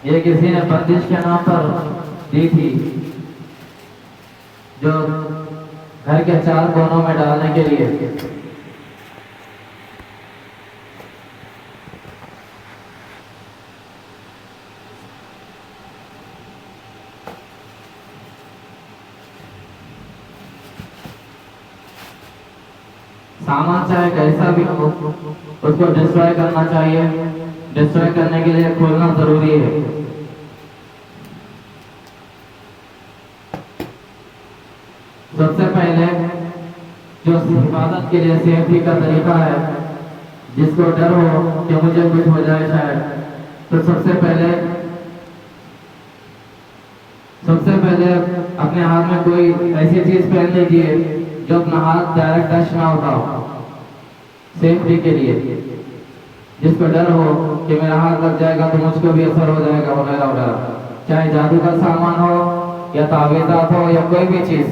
ये किसी ने बंदिश के नाम पर दी थी, जो घर के चार कोनों में डालने के लिए। सामान चाहे कैसा भी हो, उसको डिस्ट्रॉय करना चाहिए। डिस्ट्रॉय करने के लिए खोलना जरूरी है। सबसे पहले जो हिफाजत के लिए सेफ्टी का तरीका है, जिसको डर हो कि मुझे कुछ हो जाए शायद, तो सबसे पहले अपने हाथ में कोई ऐसी चीज पहन लीजिए जो अपना हाथ डायरेक्ट टच ना होता हो, सेफ्टी के लिए। जिसको डर हो कि मेरा हाथ लग जाएगा तो मुझको भी असर हो जाएगा वगैरह वगैरह, चाहे जादू का सामान हो या तावीज़ात हो या कोई भी चीज,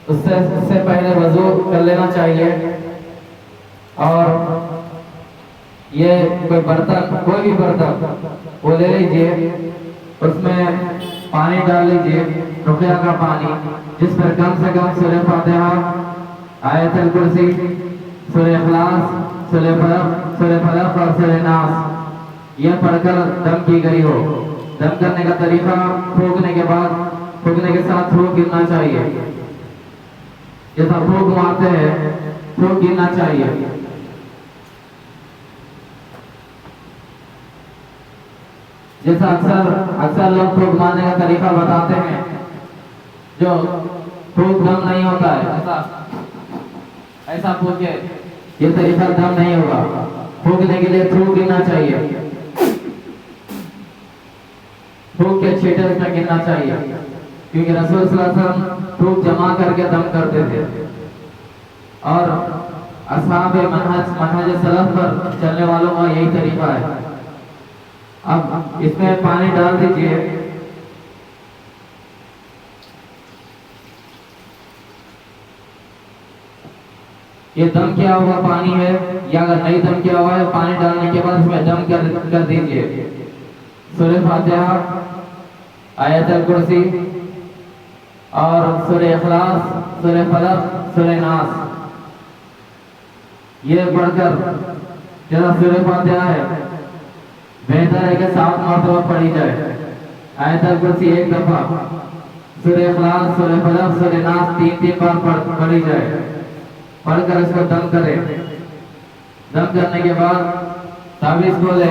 उससे पहले वजू कर लेना चाहिए। और ये कोई बर्तन, कोई भी बर्तन वो ले लीजिए, उसमें पानी डाल लीजिए, रुकिया का पानी, जिस पर कम से कम सूरह फातिहा, आयतुल कुर्सी, सूरह इखलास, सूरह फलक और सूरह नास यह पढ़कर दम की गई हो। दम करने का तरीका, फूंकने के साथ थूक गिरना चाहिए। जैसा फूंक मारते हैं, थूक गिरना चाहिए। जैसा अक्सर लोग फूंक मारने का तरीका बताते हैं, जो फूंक दम नहीं होता है, ऐसा फूंके, ये तरीका दम नहीं होगा। फूंकने के लिए थूक गिरना चाहिए, फूंक के छींटे उसमें गिरना चाहिए, क्योंकि रसूल सल्लल्लाहु अलैहि वसल्लम फूंक जमा करके दम करते थे। और असहाब मनहज सलफ पर चलने वालों का यही तरीका है। अब इसमें पानी डाल दीजिए, ये दम किया हुआ पानी है, या अगर नहीं दम किया हुआ है, पानी डालने के बाद इसमें दम कर दीजिए। सूरह फातिहा, आयतुल कुर्सी और सूरह इखलास, सूरह फलक, सूरह नास, ये पढ़कर, जरा सूरह फातिहा है, बेहतर है कि 7 मरतबा पढ़ी जाए। आयतुल कुर्सी 1 दफा, सूरह इखलास, सूरह फलक, सूरह नास 3-3 बार पढ़ी जाए। पढ़कर इसको दम करें। दम करने के बाद ताबीज़ खोले,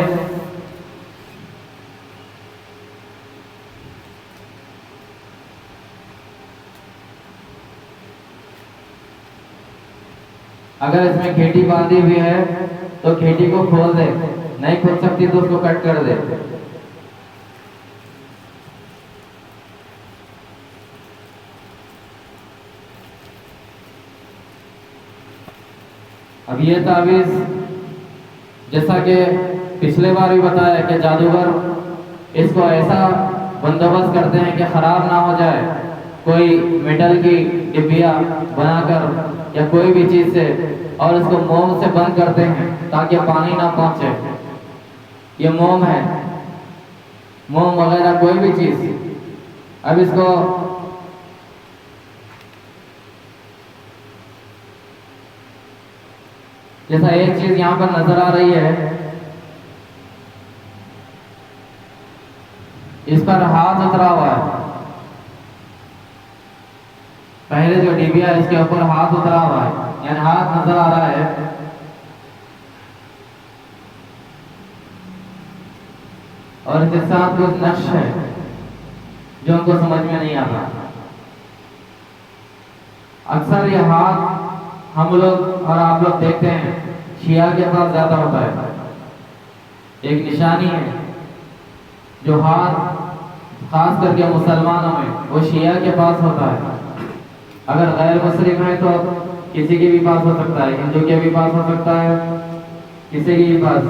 अगर इसमें खेती बांधी हुई है तो खेती को खोल दे, नहीं खोल सकती तो उसको कट कर दे। अब ये ताबीज, जैसा कि पिछले बार भी बताया कि जादूगर इसको ऐसा बंदोबस्त करते हैं कि खराब ना हो जाए, कोई मेटल की डिब्बिया बनाकर या कोई भी चीज से, और इसको मोम से बंद करते हैं ताकि पानी ना पहुंचे। ये मोम है, मोम वगैरह कोई भी चीज। अब इसको जैसा एक चीज यहाँ पर नजर आ रही है, इस पर हाथ उतरा हुआ है। पहले जो डिबिया है इसके ऊपर हाथ उतरा हुआ है, यानी हाथ नजर आ रहा है। और इसके साथ कुछ नक्श है जो उनको समझ में नहीं आता। अक्सर ये हाथ हम लोग और आप लोग देखते हैं शिया के पास ज्यादा होता है। एक निशानी है जो हाथ खास करके मुसलमानों में वो शिया के पास होता है। अगर गैर मुस्लिम है तो किसी के भी पास हो सकता है, हिंदू के भी पास हो सकता है, किसी के भी पास।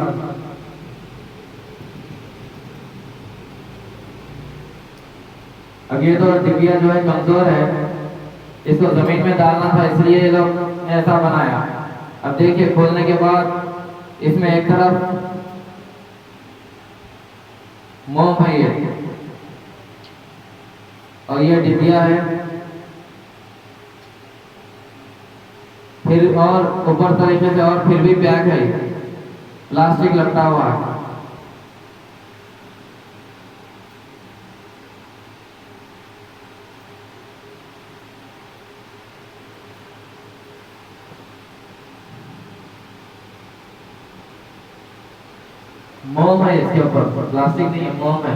अब ये तो डिबिया जो है कमजोर है, इसको जमीन में डालना था इसलिए ये लोग ने ऐसा बनाया। अब देखिए खोलने के बाद इसमें एक तरफ मोम है ये, और ये डिबिया है, फिर और ऊपर तरीके से और फिर भी पैक है, प्लास्टिक लपटा हुआ है। मोम है इसके ऊपर, प्लास्टिक नहीं है, मोम है।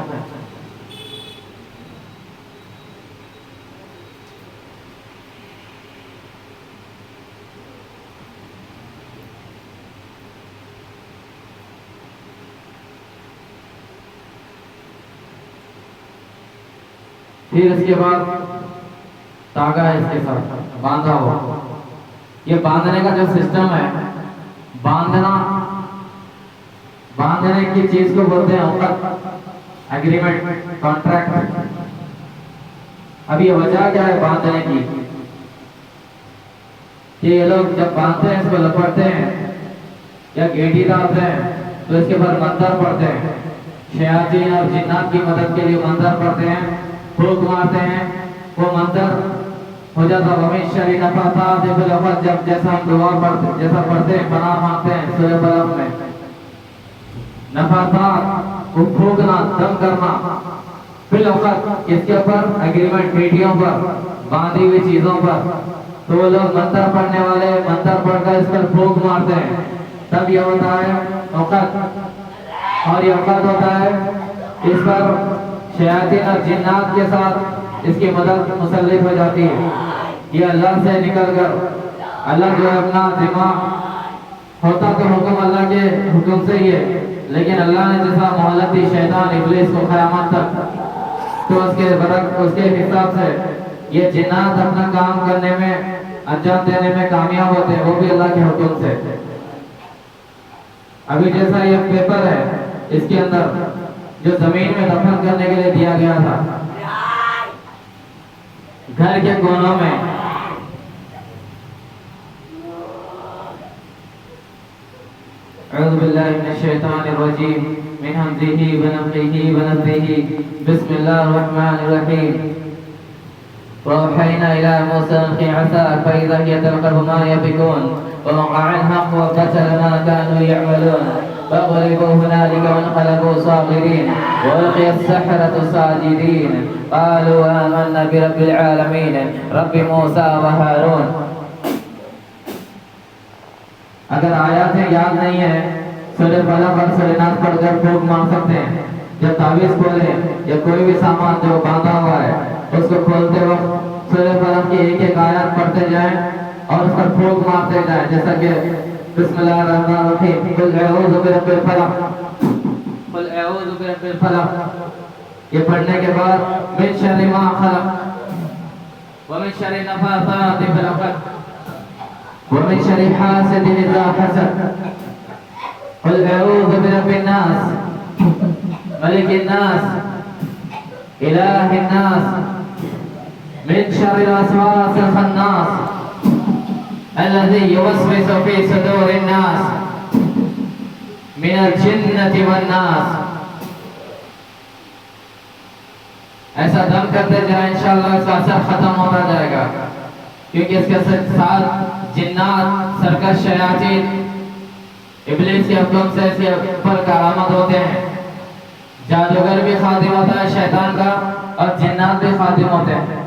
फिर इसके बाद धागा है इसके साथ बांधा हुआ। ये बांधने का जो सिस्टम है, बांधने की चीज को बोलते हैं औकत, एग्रीमेंट, कॉन्ट्रैक्ट। अब ये वजह क्या है बांधने की, कि ये लोग जब बांधते हैं, इसको लपटते हैं या गेटी डालते हैं, तो इसके बाद मंत्र पढ़ते हैं, शयातीन और जिन्नात की मदद के लिए मंत्र पढ़ते हैं, फूंक मारते हैं, वो मंत्र हो जाता हमेशा नफातात बिल अफद। जब जैसा हम दुआ पढ़ते, जैसा पढ़ते हैं, पनाह मांगते हैं सूरह बलद में, नफातात को फूंकना, दम करना, बिल अफद इसके ऊपर एग्रीमेंट, पेटियों पर, बांधी हुई चीजों पर। तो वो लोग मंत्र पढ़ने वाले मंत्र पढ़कर इस पर फूंक मारते हैं, तब ये होता है औकत। और ये औकत होता है, इस पर शयातीन और जिन्नात के साथ इसकी मदद मुसल्लित हो जाती है। ये अल्लाह से निकल कर, अल्लाह जो अपना दिमाग होता तो हुक्म अल्लाह के हुक्म से ही है, लेकिन अल्लाह ने जैसा मोहलत दी शैतान इब्लीस को क़यामत तक, तो उसके हिसाब से ये जिन्नात अपना काम करने में, अंजाम देने में कामयाब होते हैं, वो भी अल्लाह के हुक्म से। अभी जैसा ये पेपर है, इसके अंदर जो जमीन में दफन करने के लिए दिया गया था, घर के कोनों में, अऊज़ु बिल्लाहि मिनश शैतानिर रजीम, मिन हमज़िही व नफ़्ख़िही व नफ़्ख़िही, बिस्मिल्लाहिर रहमानिर रहीम। वअवहयना इला मूसा अन असा फ़इज़ा हिय तल्क़फ़ु मा यफ़िकून ववक़अल हक़्क़ु वबतला मा कानू यअमलून फग़लिबू हुनालिका वन्क़लबू साग़िरीन वअल्क़िया अस्सहरतु साजिदीन क़ालू आमन्ना बिरब्बिल आलमीन रब्बि मूसा व हारून। अगर आयतें याद नहीं है, सूरह फलक और सूरह नास पढ़कर फूंक मार सकते हैं। जब तावीज़ खोले या कोई भी सामान जो बांधा हुआ है, उसको खोलते वक्त सूरह फलक की एक एक आयत पढ़ते जाएं और उस पर फूंक मारते जाएं, जैसा कि बिस्मिल्लाहिर्रहमानिर्रहीम, कुल अऊज़ु बिरब्बिल फलक, कुल अऊज़ु बिरब्बिल फलक। ये पढ़ने के बाद मिन शर्रि मा खलक व मिन शर्रि नफ़ासाति फिल उक़द व मिन शर्रि हासिदिन इज़ा हसद, कुल अऊज़ु बिरब्बिन नास मलिकिन नास इलाहिन नास मिन शर्रिल वसवासिल खन्नास अल्लज़ी युवस्विसु फ़ी सुदूरिन नास मिनल जिन्नति वन नास। ऐसा दम करते जाए, इंशाअल्लाह इसका असर खत्म होता जाएगा, क्योंकि इसके साथ जिन्नात, सरकश, शयातीन, इब्लीस के हुक्म से इसके ऊपर करामत होते हैं। जादूगर भी खादिम होता है शैतान का, और जिन्नात भी खादिम होते हैं।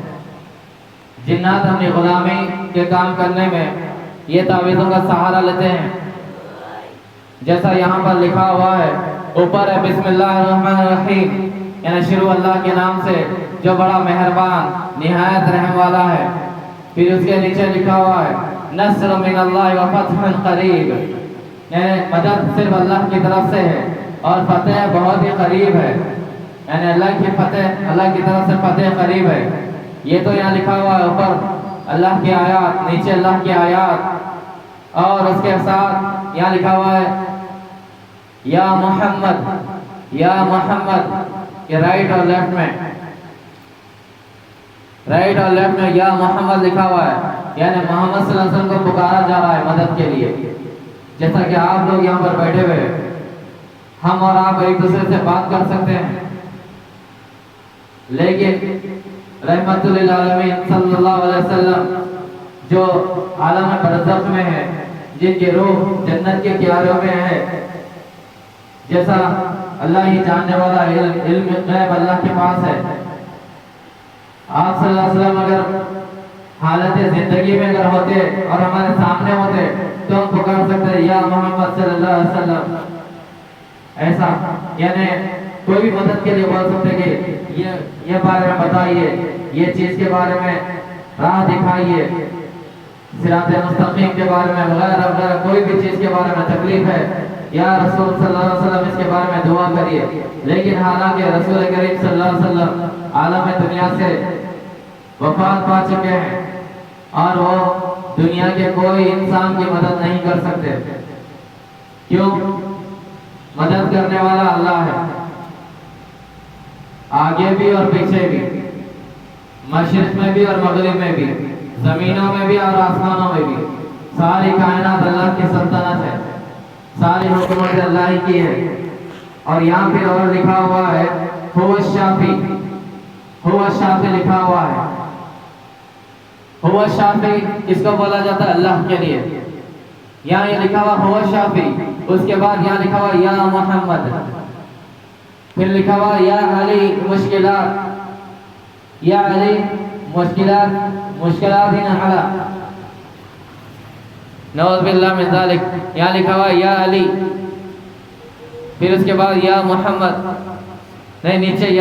जिन्नात अपनी गुलामी के काम करने में ये तावीज़ों का सहारा लेते हैं, जैसा यहाँ पर लिखा हुआ है, ऊपर है बिस्मिल्लाहिर्रहमानिर्रहीम, यानी शुरू अल्लाह के नाम से जो बड़ा मेहरबान निहायत रहम वाला है। फिर उसके नीचे लिखा हुआ है नस्र मिनल्लाहि व फतहुन करीब, यानी मदद सिर्फ अल्लाह की तरफ से है और फतेह बहुत ही करीब है, यानी अल्लाह की फतेह, अल्लाह की तरफ से फतेह करीब है। ये तो यहाँ लिखा हुआ है, ऊपर अल्लाह की आयत, नीचे अल्लाह की आयत, और उसके साथ यहाँ लिखा हुआ है या मोहम्मद, या मोहम्मद, ये राइट और लेफ्ट में, राइट और लेफ्ट में या मोहम्मद लिखा हुआ है, यानी मोहम्मद सल्लल्लाहु अलैहि वसल्लम को पुकारा जा रहा है मदद के लिए। जैसा कि आप लोग यहाँ पर बैठे हुए, हम और आप एक दूसरे से बात कर सकते हैं, लेकिन रहमतुल लिल आलमीन सल्लल्लाहु अलैहि वसल्लम जो आलम बरज़ख में है, जिनकी रूह जन्नत के क्यारों में है, जैसा अल्लाह ही जानने वाला इल्म गैब अल्लाह के पास है। आप सल्लल्लाहु अलैहि वसल्लम अगर हालत जिंदगी में अगर होते और हमारे सामने होते तो हम पुकार सकते या मोहम्मद सल्लल्लाहु अलैहि वसल्लम, ऐसा यानी कोई भी मदद के लिए बोल सकते कि ये बारे में बताइए, ये चीज के बारे में राह दिखाइए, सिराते मुस्तकीम के बारे में वगैरह वगैरह, कोई भी चीज के बारे में तकलीफ है या रसूल सल्लल्लाहु अलैहि वसल्लम इसके बारे में दुआ करिए। लेकिन हालांकि रसूल करीम सल्लल्लाहु अलैहि वसल्लम आलम दुनिया से वफात पा चुके हैं और वो दुनिया के कोई इंसान की मदद नहीं कर सकते। क्यों? मदद करने वाला अल्लाह है, आगे भी और पीछे भी, मशरिक में भी और मगरिब में भी, जमीनों में भी और आसमानों में भी, सारी कायनात अल्लाह की सल्तनत है, सारी हुकूमत अल्लाह ही की है। और यहाँ फिर और लिखा हुआ है हुवा शाफी लिखा हुआ है। हुवा शाफी किसको बोला जाता है? अल्लाह के लिए। यहाँ ये लिखा हुआ हुवा शाफी, उसके बाद यहाँ लिखा हुआ या मोहम्मद, फिर लिखा हुआ या अली मुश्किलात, या अली मुश्किलात ही न हला, नऊज़ बिल्लाह मिन ज़ालिक। यहाँ लिखा हुआ या अली, फिर उसके बाद या मोहम्मद, नहीं नीचे